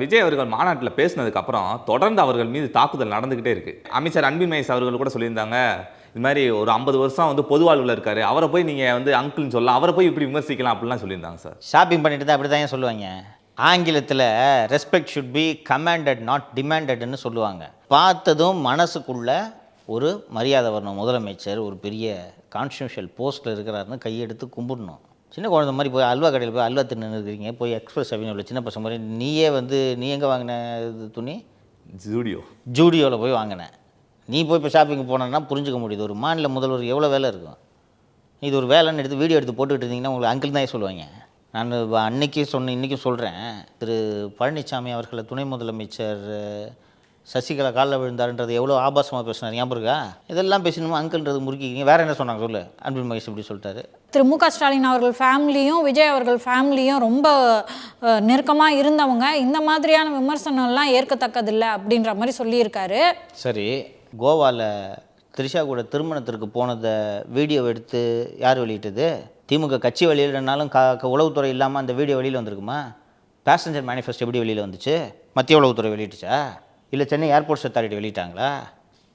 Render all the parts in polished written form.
விஜய் அவர்கள் மாநாட்டில் பேசினதுக்கு அப்புறம் தொடர்ந்து அவர்கள் மீது தாக்குதல் நடந்துகிட்டே இருக்கு. அமைச்சர் அன்பில் மகேஷ் அவர்கள் கூட சொல்லியிருந்தாங்க, இது மாதிரி ஒரு 50 வருஷம் வந்து பொது வாழ்வில் இருக்காரு, அவரை போய் நீங்க வந்து அங்கிள்னு சொல்லலாம், அவரை போய் இப்படி விமர்சிக்கலாம் அப்படிலாம் சொல்லியிருந்தாங்க சார். ஷாப்பிங் பண்ணிட்டு தான் அப்படி தான் சொல்லுவாங்க. ஆங்கிலத்தில் respect should be commanded not டிமாண்டட்னு சொல்லுவாங்க. பார்த்ததும் மனசுக்குள்ள ஒரு மரியாதை வரணும். முதலமைச்சர் ஒரு பெரிய கான்ஸ்டிடியூஷனல் போஸ்ட்டில் இருக்கிறாருன்னு கையெடுத்து கும்பிடணும். சின்ன குழந்தை மாதிரி போய் அல்வா கடையில் போய் அல்வா தின்னு இருக்கிறீங்க, போய் எக்ஸ்பிரஸ் அவென்யூவில் சின்ன பசங்க மாதிரி நீயே வந்து நீ எங்கே வாங்கின இது துணி? ஜூடியோவில் போய் வாங்கினேன். நீ போய் இப்போ ஷாப்பிங் போனேன்னா புரிஞ்சுக்க முடியுது ஒரு மாநில முதல்வர் எவ்வளோ வேலை இருக்கும். இது ஒரு வேலைன்னு எடுத்து வீடியோ எடுத்து போட்டுக்கிட்டு இருந்தீங்கன்னா உங்களுக்கு அங்கிள் தான் சொல்லுவாங்க. நான் அன்னைக்கு சொன்னேன், இன்றைக்கும் சொல்கிறேன். திரு பழனிசாமி அவர்களை துணை முதலமைச்சர் சசிகலா காலில் விழுந்தாருன்றது எவ்வளோ ஆபாசமாக பேசினார், ஞாபகம் இருக்கா? இதெல்லாம் பேசணுமா அங்கிள்ன்றது முறுக்கிக்கிங்க. வேறு என்ன சொன்னாங்க சொல்லு? அன்பில் மகேஷ் இப்படி சொல்லிட்டாரு. திரு மு.க. ஸ்டாலின் அவர்கள் ஃபேமிலியும் விஜய் அவர்கள் ஃபேமிலியும் ரொம்ப நெருக்கமாக இருந்தவங்க. இந்த மாதிரியான விமர்சனம்லாம் ஏற்கத்தக்கதில்லை அப்படின்ற மாதிரி சொல்லியிருக்காரு. சரி, கோவாவில் த்ரிஷா கூட திருமணத்திற்கு போனதை வீடியோ எடுத்து யார் வெளியிட்டது? திமுக கட்சி வெளியிடனாலும் உளவுத்துறை இல்லாமல் அந்த வீடியோ வெளியில் வந்திருக்குமா? பேசஞ்சர் மேனிஃபெஸ்டோ எப்படி வெளியில் வந்துச்சு? மத்திய உளவுத்துறை வெளியிட்டுச்சா? இல்லை சென்னை ஏர்போர்ட்ஸ் அத்தாரிட்டி வெளியிட்டாங்களா?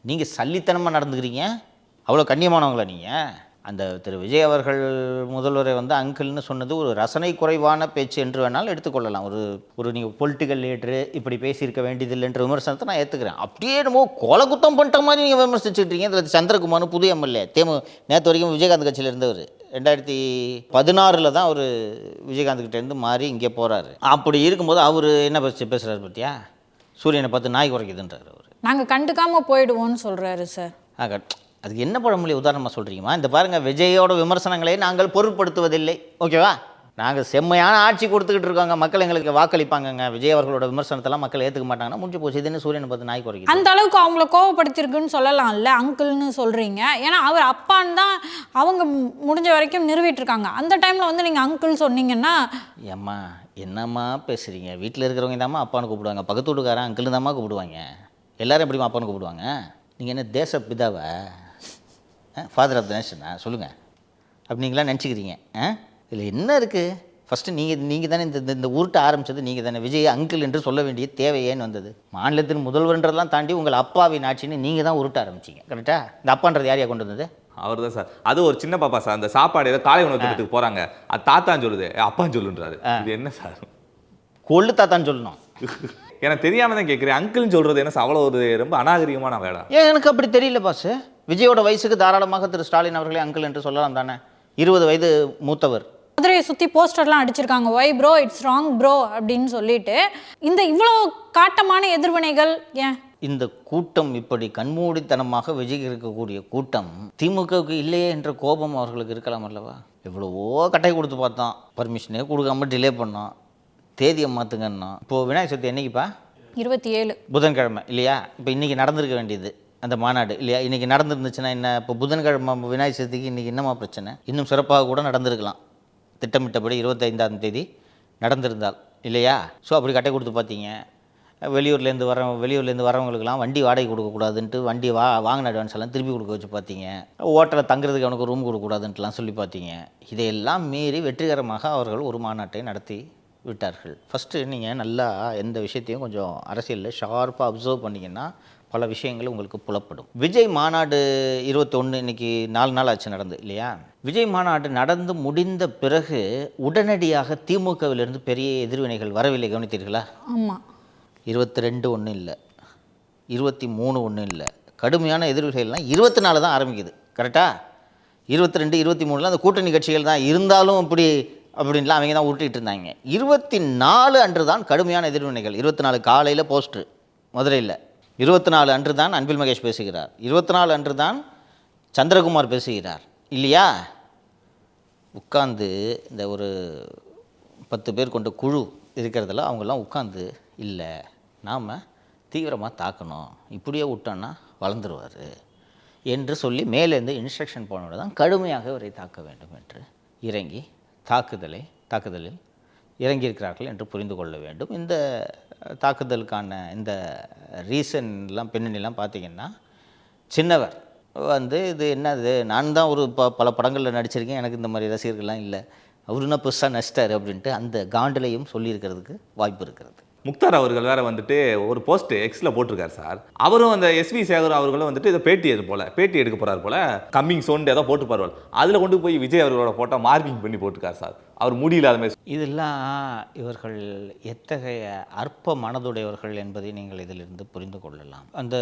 நீங்கள் சல்லித்தனமாக நடந்துக்கிறீங்க. அவ்வளோ கண்ணியமானவங்களா நீங்கள்? அந்த திரு விஜய் அவர்கள் முதல்வரை வந்து அங்கிள்னு சொன்னது ஒரு ரசனை குறைவான பேச்சு என்று வேணாலும் எடுத்துக்கொள்ளலாம். ஒரு நீங்கள் பொலிட்டிக்கல் லீடரு இப்படி பேசியிருக்க வேண்டியதில்லைன்ற விமர்சனத்தை நான் ஏற்றுக்கிறேன். அப்படியே என்னமோ கொலை குத்தம் பண்ணிட்ட மாதிரி நீங்கள் விமர்சிச்சுட்ருக்கீங்க. இதில் சந்திரகுமார் புது எம்எல்ஏ நேற்று வரைக்கும் விஜயகாந்த் கட்சியில் இருந்தவர். 2016 தான் அவர் விஜயகாந்த்கிட்டேருந்து மாறி இங்கே போகிறாரு. அப்படி இருக்கும்போது அவர் என்ன பேசுகிறாரு பார்த்தியா? சூரியனை பார்த்து நாய் குறைக்குதுன்றார் அவர். நாங்கள் கண்டுக்காமல் போயிடுவோன்னு சொல்கிறாரு சார். அதுக்கு என்ன பழமொழி உதாரணமாக சொல்கிறீங்கம்மா? இந்த பாருங்கள், விஜயோட விமர்சனங்களை நாங்கள் பொருட்படுத்துவதில்லை, ஓகேவா? நாங்கள் செம்மையான ஆட்சி கொடுத்துக்கிட்டு இருக்கோங்க, மக்கள் எங்களுக்கு வாக்களிப்பாங்கங்க. விஜய் அவர்களோட விமர்சனத்தெல்லாம் மக்கள் ஏற்றுக்க மாட்டாங்கன்னா முடிஞ்சு போச்சு. இதுன்னு சூரியனை பார்த்து நாய் குறைக்குது. அந்த அளவுக்கு அவங்கள கோவப்படுத்திருக்குன்னு சொல்லலாம்ல அங்கிள்னு சொல்கிறீங்க. ஏன்னா அவர் அப்பான்னு தான் அவங்க முடிஞ்ச வரைக்கும் நிறுவிட்டு இருக்காங்க. அந்த டைமில் வந்து நீங்கள் அங்கிள் சொன்னீங்கன்னா ஏம்மா என்னம்மா பேசுகிறீங்க? வீட்டில் இருக்கிறவங்க தாம்மா அப்பான்னு கூப்பிடுவாங்க, பக்கத்து வீட்டுக்காரன் அங்கிள்னு தாம்மா கூப்பிடுவாங்க. எல்லோரும் எப்படிமா அப்பான்னு கூப்பிடுவாங்க? நீங்கள் என்ன தேச பிதாவை, ஃபாதர் ஆஃப் த நேஷனா? சொல்லுங்கள். அப்படி நீங்களாம் நினச்சிக்கிறீங்க. இதில் என்ன இருக்குது? ஃபஸ்ட்டு நீங்கள் தானே இந்த உருட்ட ஆரம்பித்தது நீங்கள் தானே. விஜய் அங்கிள் என்று சொல்ல வேண்டிய தேவை ஏன்னு வந்தது? மாநிலத்தின் முதல்வன்றதெல்லாம் தாண்டி உங்கள் அப்பாவின் ஆட்சின்னு நீங்கள் தான் உருட்ட ஆரம்பிச்சிங்க, கரெக்டாக? இந்த அப்பான்றது யாரையா கொண்டு வந்தது? அவர் தான் சார். அது ஒரு சின்ன பாப்பா சார். அந்த சாப்பாடு ஏதோ காலை உணவு திட்டத்துக்கு போகிறாங்க, அது தாத்தான்னு சொல்லுது, அப்பான்னு சொல்லுன்றாரு. இது என்ன சார்? கொள்ளு தாத்தான்னு சொல்லணும். எனக்கு தெரியாமல் தான் கேட்குறேன். அங்கிள்னு சொல்கிறது என்ன சார்? அவ்வளோ ஒரு ரொம்ப அநாகரிகமான வேலை. ஏன் எனக்கு அப்படி தெரியல பாஸ். விஜயோட வயசுக்கு தாராளமாக திரு ஸ்டாலின் அவர்களே அங்கிள் என்று சொல்லலாம் தானே. 20 வயது மூத்தவர். மதுரையை சுற்றி போஸ்டர்லாம் அடிச்சிருக்காங்க, why bro it's wrong bro அப்படின்னு சொல்லிட்டு. இந்த இவ்வளோ காட்டமான எதிர்வினைகள் ஏன்? இந்த கூட்டம் இப்படி கண்மூடித்தனமாக விஜய் இருக்கக்கூடிய கூட்டம் திமுகவுக்கு இல்லையே என்ற கோபம் அவர்களுக்கு இருக்கலாம் அல்லவா? எவ்வளவோ கட்டை கொடுத்து பார்த்தோம், பர்மிஷனே கொடுக்காம டிலே பண்ணோம், தேதியை மாற்றுங்கன்னா. இப்போது விநாயகர் சதுர்த்தி என்னைக்குப்பா? 27 புதன்கிழமை இல்லையா? இப்போ இன்றைக்கி நடந்திருக்க வேண்டியது அந்த மாநாடு இல்லையா? இன்றைக்கி நடந்துருந்துச்சுன்னா என்ன? இப்போ புதன்கிழமை விநாயகர் சதுர்த்திக்கு இன்றைக்கி என்னமா பிரச்சனை? இன்னும் சிறப்பாக கூட நடந்திருக்கலாம், திட்டமிட்டபடி 25ஆம் தேதி நடந்திருந்தால் இல்லையா? ஸோ அப்படி கட்டை கொடுத்து பார்த்தீங்க. வெளியூர்லேருந்து வரவங்களுக்கெல்லாம் வண்டி வாடகை கொடுக்கக்கூடாதுன்ட்டு வண்டி வாங்கின அட்வான்ஸ் எல்லாம் திருப்பி கொடுக்க வச்சு பார்த்தீங்க. ஹோட்டலில் தங்குறதுக்கு அவனுக்கு ரூம் கொடுக்கக்கூடாதுன்ட்டுலாம் சொல்லி பார்த்தீங்க. இதையெல்லாம் மீறி வெற்றிகரமாக அவர்கள் ஒரு மாநாட்டை நடத்தி விட்டார்கள். ஃபஸ்ட்டு நீங்கள் நல்லா எந்த விஷயத்தையும் கொஞ்சம் அரசியலில் ஷார்ப்பாக அப்சர்வ் பண்ணிங்கன்னா பல விஷயங்கள் உங்களுக்கு புலப்படும். விஜய் மாநாடு 21 இன்றைக்கி 4 நாள் ஆச்சு நடந்து இல்லையா? விஜய் மாநாடு நடந்து முடிந்த பிறகு உடனடியாக திமுகவிலிருந்து பெரிய எதிர்வினைகள் வரவில்லை, கவனித்தீர்களா? ஆமாம். 22 ஒன்றும் இல்லை, 23 ஒன்றும் இல்லை. கடுமையான எதிர்வினைகள்லாம் 24 தான் ஆரம்பிக்குது, கரெக்டாக? 22, 23 அந்த கூட்டணி கட்சிகள் தான் இருந்தாலும் அப்படின்லாம் அவங்க தான் உருட்டிகிட்டு இருந்தாங்க. 24 அன்று தான் கடுமையான எதிர்வினைகள். 24 காலையில் போஸ்ட்ரு மதுரையில், 24 அன்று தான் அன்பில் மகேஷ் பேசுகிறார், 24 அன்று தான் சந்திரகுமார் பேசுகிறார் இல்லையா? உட்கார்ந்து இந்த ஒரு 10 பேர் கொண்ட குழு இருக்கிறதில் அவங்கெல்லாம் உட்கார்ந்து இல்லை நாம் தீவிரமாக தாக்கணும், இப்படியே விட்டோன்னா வளர்ந்துருவார் என்று சொல்லி மேலேருந்து இன்ஸ்ட்ரக்ஷன் போனோட தான் கடுமையாக இவரை தாக்க வேண்டும் என்று இறங்கி தாக்குதலில் இறங்கியிருக்கிறார்கள் என்று புரிந்து கொள்ள வேண்டும். இந்த தாக்குதலுக்கான இந்த ரீசன்லாம் பின்னணிலாம் பார்த்திங்கன்னா, சின்னவர் வந்து இது என்னது, நான் தான் ஒரு பல படங்களில் நடிச்சிருக்கேன், எனக்கு இந்த மாதிரி ரசிகர்கள்லாம் இல்லை, அவருன்னா புதுசாக நடிச்சிட்டாரு அப்படின்ட்டு அந்த காண்டிலையும் சொல்லியிருக்கிறதுக்கு வாய்ப்பு இருக்கிறது. முக்தார் அவர்கள் வேற வந்துட்டு ஒரு போஸ்ட் எக்ஸில் போட்டிருக்காரு சார். அவரும் அந்த எஸ்வி சேகர் அவர்களும் வந்துட்டு இதை பேட்டி எடுக்க போறாரு போல, கம்மிங் சோன் ஏதோ போட்டு பாருவார். அதில் கொண்டு போய் விஜய் அவர்களோட போட்டோ மார்க்கிங் பண்ணி போட்டிருக்காரு சார். அவர் முடியல அது மாதிரி. இதெல்லாம் இவர்கள் எத்தகைய அற்ப மனதுடையவர்கள் என்பதை நீங்கள் இதிலிருந்து புரிந்து கொள்ளலாம். அந்த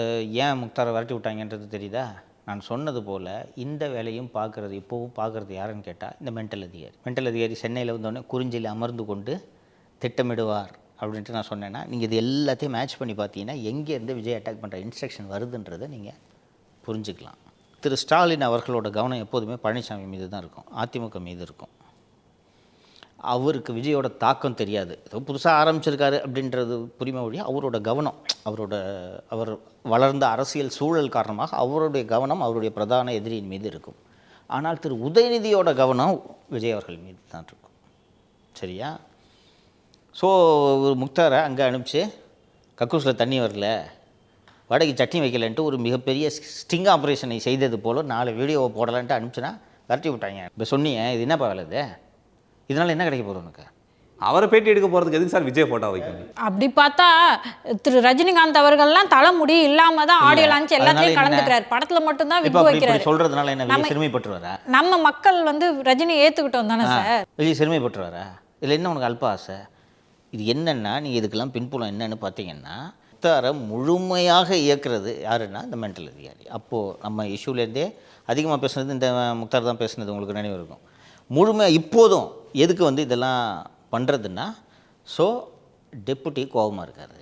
ஏன் முக்தாரை விரட்டி விட்டாங்கன்றது தெரியுதா? நான் சொன்னது போல் இந்த வேலையும் பார்க்குறது, இப்போவும் பார்க்குறது யாருன்னு கேட்டால் இந்த மென்டல் அதிகாரி சென்னையில் வந்தோடனே குறிஞ்சியில் அமர்ந்து கொண்டு திட்டமிடுவார் அப்படின்ட்டு நான் சொன்னேன்னா, நீங்கள் இது எல்லாத்தையும் மேட்ச் பண்ணி பார்த்தீங்கன்னா எங்கேருந்து விஜய் அட்டாக் பண்ணுற இன்ஸ்ட்ரக்ஷன் வருதுன்றதை நீங்கள் புரிஞ்சுக்கலாம். திரு ஸ்டாலின் அவர்களோட கவனம் எப்போதுமே பழனிசாமி மீது தான் இருக்கும், அதிமுக மீது இருக்கும். அவருக்கு விஜயோட தாக்கம் தெரியாது, ஏதோ புதுசாக ஆரம்பிச்சிருக்காரு அப்படின்றது புரிமை வழி அவரோட கவனம், அவர் வளர்ந்த அரசியல் சூழல் காரணமாக அவருடைய கவனம் அவருடைய பிரதான எதிரியின் மீது இருக்கும். ஆனால் திரு உதயநிதியோட கவனம் விஜய் அவர்கள் மீது தான் இருக்கும். சரியா? ஸோ ஒரு முக்தாரை அங்கே அனுப்பிச்சு கக்கூஸில் தண்ணி வரல, வடைக்கு சட்னி வைக்கலன்ட்டு ஒரு மிகப்பெரிய ஸ்டிங் ஆப்ரேஷனை செய்தது போல் 4 வீடியோவை போடலான்ட்டு அனுப்பிச்சுன்னா விரட்டி விட்டாங்க. இப்போ சொன்னீங்க இது என்னப்பா வேலை இது, இதனால் என்ன கிடைக்க போகுது உனக்கு? அவரை பேட்டி எடுக்க போகிறதுக்கு எதுக்கு சார் விஜய் ஃபோட்டோ வைக்கணும்? அப்படி பார்த்தா திரு ரஜினிகாந்த் அவர்கள்லாம் தலைமுடி இல்லாம தான் ஆடியோ லான்ச் எல்லாத்தையும் கலந்துக்கிறாரு. படத்துல மட்டும் தான் விக்கு வைக்கிறாரு. சொல்றதுனால என்ன விஜய் சிறுமைப்பட்டுவாரா? நம்ம மக்கள் வந்து ரஜினி ஏத்துக்கிட்டோம் தானே சார். விஜய் சிறுமைப்பட்டுவாரா? இதில் என்ன உனக்கு அல்ப ஆசை? இது என்னென்னா நீங்கள் இதுக்கெல்லாம் பின்புலம் என்னன்னு பார்த்தீங்கன்னா, முக்தாரை முழுமையாக இயக்குறது யாருன்னா இந்த மென்டல் அதிகாரி. அப்போது நம்ம இஷ்யூலேருந்தே அதிகமாக பேசுனது இந்த முக்தார் தான் பேசுனது, உங்களுக்கு நினைவு இருக்கும். முழுமையாக இப்போதும் எதுக்கு வந்து இதெல்லாம் பண்ணுறதுன்னா, ஸோ டெப்புட்டி கோபமாக இருக்காரு,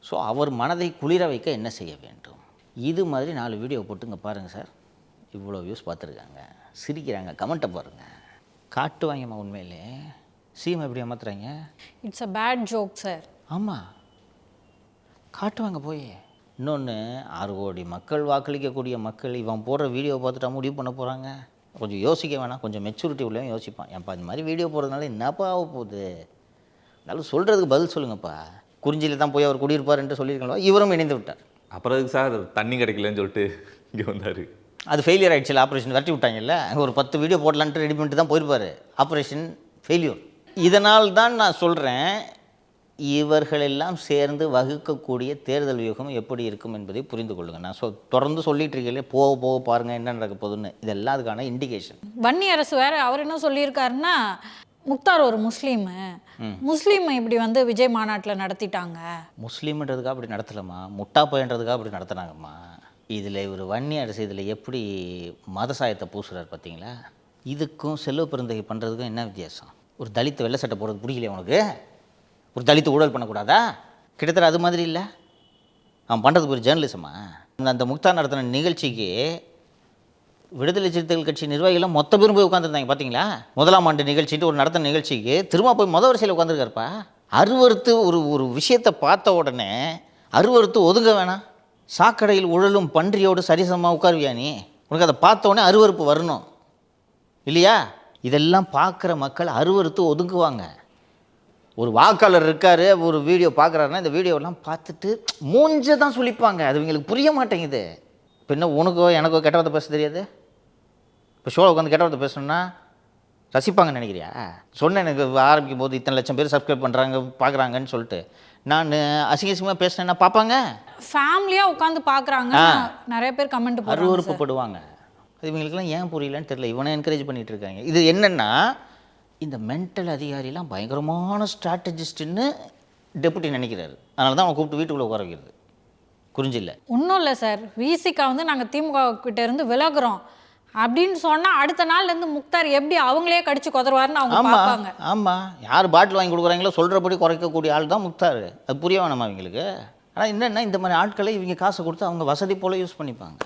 ஸோ அவர் மனதை குளிர வைக்க என்ன செய்ய வேண்டும். இது மாதிரி 4 வீடியோ போட்டுங்க பாருங்கள் சார், இவ்வளோ வியூஸ் பார்த்துருக்காங்க, சிரிக்கிறாங்க, கமெண்ட்டை பாருங்கள். காட்டுவாங்கம்மா உண்மையிலே சிஎம் எப்படி ஏமாத்துறாங்க. It's a bad joke sir. ஆமாம், காட்டுவாங்க போய். இன்னொன்று 6 கோடி மக்கள் வாக்களிக்கக்கூடிய மக்கள் இவன் போடுற வீடியோ பார்த்துட்டா முடிவு பண்ண போகிறாங்க. கொஞ்சம் யோசிக்க வேணாம், கொஞ்சம் மெச்சூரிட்டி உள்ளவன் யோசிப்பான். ஏன்ப்பா இந்த மாதிரி வீடியோ போடுறதுனால என்னப்பா ஆக போகுது, அதனால சொல்கிறதுக்கு பதில் சொல்லுங்கப்பா. குறிஞ்சியில் தான் போய் அவர் குடியிருப்பாருன்ட்டு சொல்லியிருக்கலாம், இவரும் இணைந்து விட்டார். அப்புறம் எதுக்கு சார் தண்ணி கிடைக்கலன்னு சொல்லிட்டு இங்கே வந்தார்? அது ஃபெயிலியர் ஆகிடுச்சு, ஆப்ரேஷன் விரட்டி விட்டாங்கல்ல. அங்கே ஒரு 10 வீடியோ போடலான்ட்டு ரெடி பண்ணிட்டு தான் போயிருப்பார், ஆப்ரேஷன் ஃபெயில்யூர். இதனால் தான் நான் சொல்கிறேன், இவர்களெல்லாம் சேர்ந்து வகுக்கக்கூடிய தேர்தல் வியூகம் எப்படி இருக்கும் என்பதை புரிந்து கொள்ளுங்கள். நான் தொடர்ந்து சொல்லிட்டு இருக்கேன், போக போக பாருங்கள் என்ன நடக்க போகுதுன்னு. இதெல்லாம் அதுக்கான இண்டிகேஷன். வன்னி அரசு வேற அவர் என்ன சொல்லியிருக்காருன்னா, முக்தார் ஒரு முஸ்லீமை இப்படி வந்து விஜய் மாநாட்டில் நடத்திட்டாங்க. முஸ்லீம்ன்றதுக்காக அப்படி நடத்தலாமா, முட்டா பையன்றதுக்காக அப்படி நடத்தினாங்கம்மா. இதில் இவர் வன்னி அரசு இதில் எப்படி மத சாயத்தை பூசுறார் பார்த்தீங்களா? இதுக்கும் செல்வ பெருந்தகை பண்ணுறதுக்கும் என்ன வித்தியாசம்? ஒரு தலித்து வெள்ளை சட்டை போடுறது பிடிக்கலையா உனக்கு? ஒரு தலித்து ஊழல் பண்ணக்கூடாதா? கிட்டத்தட்ட அது மாதிரி இல்லை அவன் பண்ணுறதுக்கு ஒரு ஜேர்னலிசமா? அந்த முக்தார் நடத்தின நிகழ்ச்சிக்கு விடுதலை சிறுத்தைகள் கட்சி நிர்வாகிகள்லாம் மொத்த பேரும் போய் உட்காந்துருந்தாங்க பார்த்தீங்களா? 1ஆம் ஆண்டு நிகழ்ச்சிட்டு ஒரு நடத்தின நிகழ்ச்சிக்கு திரும்ப போய் வரிசையில் உட்காந்துருக்காருப்பா. அருவறுத்து ஒரு விஷயத்தை பார்த்த உடனே அருவறுத்து ஒதுங்க வேணாம். சாக்கடையில் உழலும் பன்றியோடு சரிசமமாக உட்காருவியா நீ? உனக்கு அதை பார்த்த உடனே அருவறுப்பு வரணும் இல்லையா? இதெல்லாம் பார்க்குற மக்கள் அருவறுத்து ஒதுங்குவாங்க. ஒரு வாக்காளர் இருக்கார், ஒரு வீடியோ பார்க்குறாருன்னா இந்த வீடியோலாம் பார்த்துட்டு மூஞ்ச தான் சொல்லிப்பாங்க. அது இவங்களுக்கு புரிய மாட்டேங்குது. இப்போ என்ன உனக்கோ எனக்கோ கெட்ட வார்த்தை பேச தெரியாது? இப்போ ஷோவில் உட்காந்து கெட்ட வார்த்தை பேசணுன்னா ரசிப்பாங்கன்னு நினைக்கிறியா? சொன்னேன், எனக்கு ஆரம்பிக்கும் போது இத்தனை லட்சம் பேர் சப்ஸ்கிரைப் பண்ணுறாங்க பார்க்குறாங்கன்னு சொல்லிட்டு. நான் அசிங்கமாக பேசினேன்னா பார்ப்பாங்க, ஃபேமிலியாக உட்காந்து பார்க்குறாங்க, நிறைய பேர் கமெண்ட் போடுறாங்க, அருவறுப்புப்படுவாங்க. அது இவங்களுக்குலாம் ஏன் புரியலன்னு தெரியல. இவனை என்கரேஜ் பண்ணிகிட்டு இருக்காங்க. இது என்னென்னா, இந்த மென்டல் அதிகாரிலாம் பயங்கரமான ஸ்ட்ராட்டஜிஸ்ட்டுன்னு டெபுட்டி நினைக்கிறாரு. அதனால தான் அவன் கூப்பிட்டு வீட்டுக்குள்ளே உட்கார வைக்கிறது. குறிஞ்சில்லை ஒன்றும் இல்லை சார், விசிகா வந்து நாங்கள் திமுக கிட்ட இருந்து விலகுறோம் அப்படின்னு சொன்னால் அடுத்த நாள்லேருந்து முக்தார் எப்படி அவங்களே கடிச்சு கொதருவாருன்னு அவங்க பார்ப்பாங்க. ஆமாம், யார் பாட்டில் வாங்கி கொடுக்குறாங்களோ சொல்கிறபடி குறைக்கக்கூடிய ஆள் தான் முக்தார். அது புரிய வேணாமா அவங்களுக்கு? ஆனால் என்னென்னா, இந்த மாதிரி ஆட்களை இவங்க காசை கொடுத்து அவங்க வசதி போல் யூஸ் பண்ணிப்பாங்க.